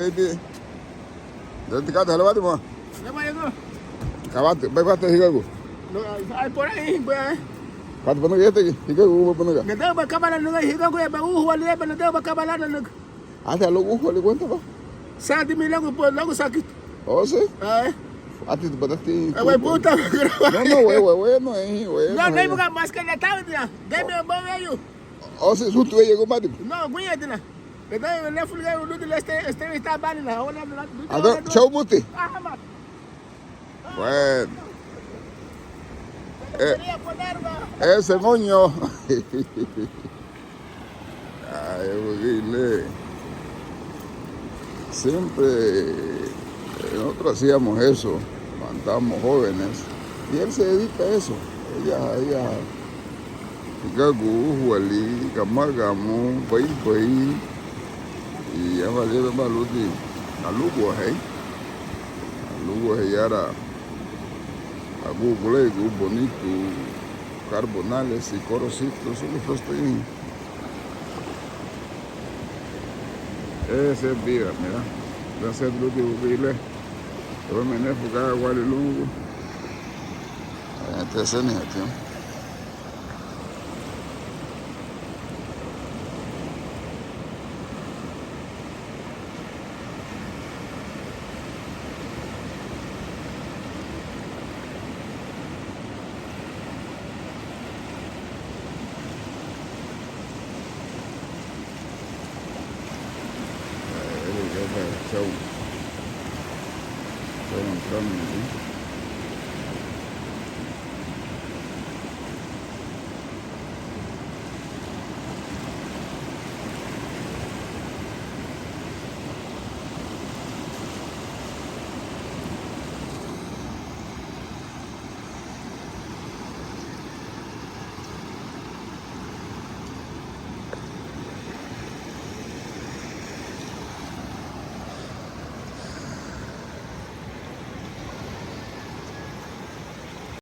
¿Dónde te halawati mo? Kabati, bate higagu. Ay, por ahí, pues. Kat panu yete higagu panu ga. Nada ba kabala nunga higa ko ba wali ba nada ba kabala nunga. Ate lo le cuenta ba? Sati mi lago po lago sakit. Oh, sí. Ay. Ate te patati. Ay, puta. No, güey, no es, güey. No, no iba más que la tabla. Deme un bollo. Oh, sí, su tuyo llegó mati. No, güey, dina. Nada, le fui a uno de este está banina. Ahora Ado, chau muti. Ah, ma. Bueno. Quería ponerlo. Ese moño. Ay, horrible. Siempre nosotros hacíamos eso cuando estábamos jóvenes. Y él se dedica a eso. Ella, Gagu, Wali, Kamagamu, Pai. Y ya valieron baluti. Alugo, yara. Agugule, bonito, carbonales y corocitos, solo estoy. Ese es vida, mira. Gracias a Dios que vile. Yo me ne fuga wali lungu. Este es el tío. Chau. Estoy entrando aquí.